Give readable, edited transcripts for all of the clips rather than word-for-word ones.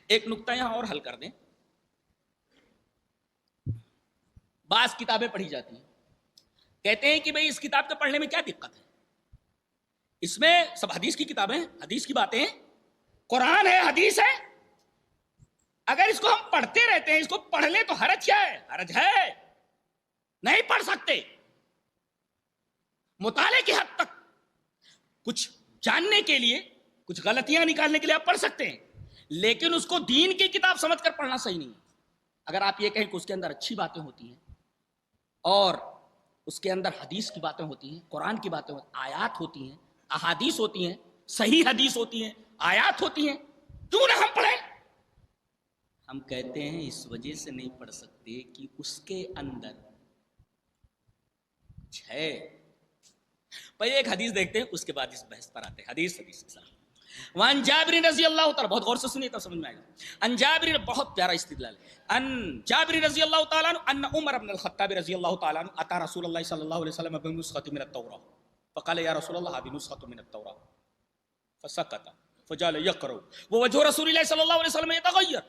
ایک نقطہ یہاں اور حل کر دیں. بعض کتابیں پڑھی جاتی ہیں, کہتے ہیں کہ بھئی اس کتاب کے پڑھنے میں کیا دقت ہے, اس میں سب حدیث کی کتابیں ہیں, حدیث کی باتیں ہیں, قرآن ہے, حدیث ہے, اگر اس کو ہم پڑھتے رہتے ہیں, اس کو پڑھ لیں تو حرج کیا ہے؟ حرج ہے, نہیں پڑھ سکتے. مطالعے کی حد تک کچھ جاننے کے لیے, کچھ غلطیاں نکالنے کے لیے آپ پڑھ سکتے ہیں, لیکن اس کو دین کی کتاب سمجھ کر پڑھنا صحیح نہیں ہے. اگر آپ یہ کہیں کہ اس کے اندر اچھی باتیں ہوتی ہیں اور اس کے اندر حدیث کی باتیں ہوتی ہیں, قرآن کی باتیں ہوتی ہیں, آیات ہوتی ہیں, احادیث ہوتی ہیں, صحیح حدیث ہوتی ہیں, آیات ہوتی ہیں, کیوں نہ ہم پڑھیں؟ ہم کہتے ہیں اس وجہ سے نہیں پڑھ سکتے کہ اس کے اندر کچھ ہے. پہلے ایک حدیث دیکھتے ہیں, اس کے بعد اس بحث پر آتے ہیں. حدیث وان جابر رضی اللہ تعالی, بہت غور سے سنیے تب سمجھ میں آئے گا. ان جابر, بہت پیارا استدلال ہے. ان جابر رضی اللہ تعالی عنہ ان عمر بن الخطاب رضی اللہ تعالی عنہ اتى رسول اللہ صلی اللہ علیہ وسلم بنسخة من التوراة فقال یا رسول اللہ هذه نسخة من التوراة فسكت فجعل يقرأ ووجه رسول الله صلى الله عليه وسلم يتغير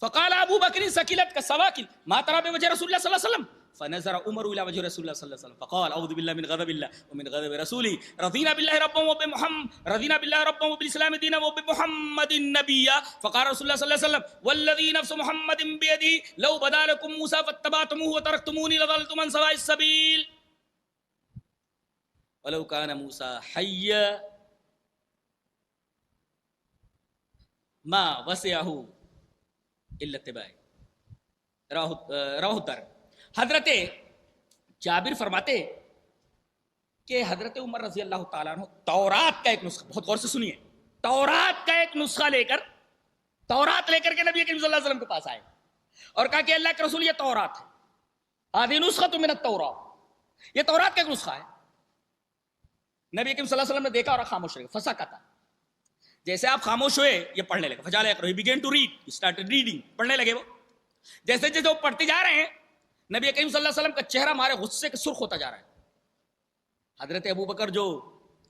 فقال ابو بکر ثقلت كالسواكل ما ترى بوجه رسول الله صلى الله عليه وسلم فنظر عمر الى وجه رسول الله صلى الله عليه وسلم فقال اعوذ بالله من غضب الله ومن غضب رسوله رضينا بالله ربا وبمحمد رضينا بالله ربا وبالاسلام دينا وبمحمد نبيا فقال رسول الله صلى الله عليه وسلم والذي نفس محمد بيده لو بدا لكم موسى فاتبعتموه وتركتموني لضللتم عن سواء السبيل ولو كان موسى حيا ما وسعه الا اتباعي رواه الدارمي. حضرت جابر فرماتے کہ حضرت عمر رضی اللہ تعالیٰ عنہ تورات کا ایک نسخہ, بہت غور سے سنیے, تورات کا ایک نسخہ لے کر, تورات لے کر کے نبی کریم صلی اللہ علیہ وسلم کے پاس آئے اور کہا کہ اللہ کے رسول یہ تورات ہے, هذه نسخة من التوراة, یہ تورات کا ایک نسخہ ہے. نبی کریم صلی اللہ علیہ وسلم نے دیکھا اور خاموش رہے, فسکت, جیسے آپ خاموش ہوئے یہ پڑھنے لگے. فجعل يقرأ, he began to read, he started reading, پڑھنے لگے. وہ جیسے جیسے وہ پڑھتے جا رہے ہیں نبی کریم صلی اللہ علیہ وسلم کا چہرہ ہمارے غصے کے سرخ ہوتا جا رہا ہے. حضرت ابو بکر جو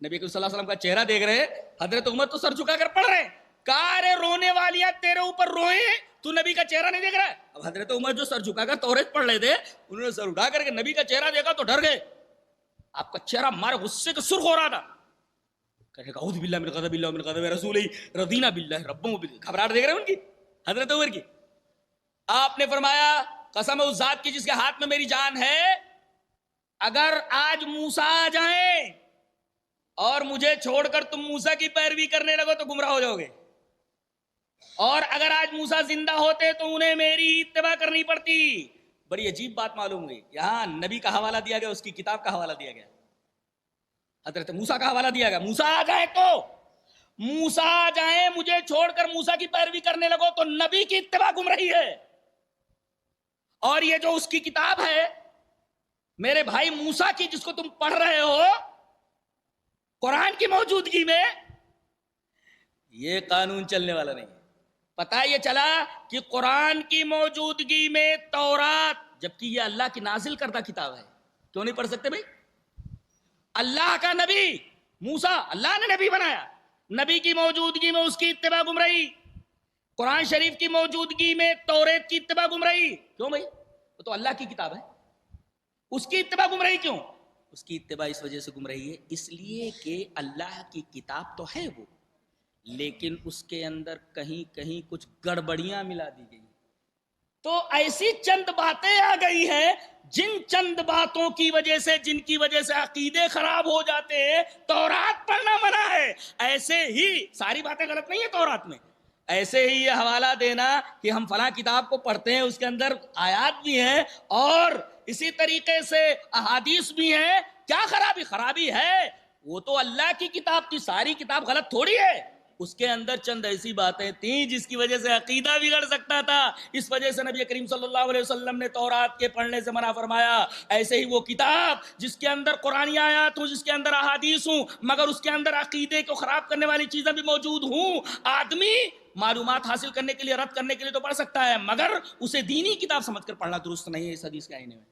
نبی کریم صلی اللہ علیہ وسلم کا چہرہ دیکھ رہے ہیں, حضرت عمر تو سر جھکا کر پڑھ رہے ہیں. کارے رونے والیاں تیرے اوپر روئے, تو نبی کا چہرہ نہیں دیکھ رہا ہے. اب حضرت عمر جو سر جھکا کر توریت پڑھ رہے تھے, انہوں نے سر اٹھا کر کے نبی کا چہرہ دیکھا تو ڈر گئے. آپ کا چہرہ ہمارے غصے کے سرخ ہو رہا تھا. کہنے اعوذ باللہ من غضب اللہ ومن غضب رسولہ رضینا باللہ ربا وبالاسلام. گھبراہٹ دیکھ رہے ہیں ان کی, حضرت عمر کی. آپ نے فرمایا قسم اس ذات کی جس کے ہاتھ میں میری جان ہے, اگر آج موسیٰ آ جائیں اور مجھے چھوڑ کر تم موسیٰ کی پیروی کرنے لگو تو گمراہ ہو جاؤ گے, اور اگر آج موسیٰ زندہ ہوتے تو انہیں میری اتباع کرنی پڑتی. بڑی عجیب بات معلوم ہوئی, یہاں نبی کا حوالہ دیا گیا, اس کی کتاب کا حوالہ دیا گیا, حضرت موسیٰ کا حوالہ دیا گیا. موسیٰ آ جائیں تو, موسیٰ آ جائیں مجھے چھوڑ کر موسیٰ کی پیروی کرنے لگو تو نبی کی اتباع گمراہی ہے. اور یہ جو اس کی کتاب ہے میرے بھائی موسیٰ کی, جس کو تم پڑھ رہے ہو قرآن کی موجودگی میں, یہ قانون چلنے والا نہیں ہے. پتہ یہ چلا کہ قرآن کی موجودگی میں تورات, جبکہ یہ اللہ کی نازل کردہ کتاب ہے, کیوں نہیں پڑھ سکتے بھائی؟ اللہ کا نبی موسیٰ, اللہ نے نبی بنایا, نبی کی موجودگی میں اس کی اتباع گمراہی. قرآن شریف کی موجودگی میں توریت کی اتباع گمراہی. کیوں بھائی؟ وہ تو اللہ کی کتاب ہے, اس کی اتباع گمراہی کیوں؟ اس کی اتباع اس وجہ سے گمراہی ہے, اس لیے کہ اللہ کی کتاب تو ہے وہ, لیکن اس کے اندر کہیں کہیں کچھ گڑبڑیاں ملا دی گئی. تو ایسی چند باتیں آ گئی ہیں جن چند باتوں کی وجہ سے, جن کی وجہ سے عقیدے خراب ہو جاتے ہیں. تورات پڑھنا منع ہے. ایسے ہی ساری باتیں غلط نہیں ہیں تورات میں, ایسے ہی یہ حوالہ دینا کہ ہم فلاں کتاب کو پڑھتے ہیں, اس کے اندر آیات بھی ہیں اور اسی طریقے سے احادیث بھی ہیں, کیا خرابی؟ خرابی ہے. وہ تو اللہ کی کتاب تھی, ساری کتاب غلط تھوڑی ہے. اس کے اندر چند ایسی باتیں تھیں جس کی وجہ سے عقیدہ بگڑ سکتا تھا. اس وجہ سے نبی کریم صلی اللہ علیہ وسلم نے تورات کے پڑھنے سے منع فرمایا. ایسے ہی وہ کتاب جس کے اندر قرآنی آیات ہوں, جس کے اندر احادیث ہوں, مگر اس کے اندر عقیدے کو خراب کرنے والی چیزیں بھی موجود ہوں, آدمی معلومات حاصل کرنے کے لیے, رد کرنے کے لیے تو پڑھ سکتا ہے, مگر اسے دینی کتاب سمجھ کر پڑھنا درست نہیں ہے اس حدیث کے آئینے میں.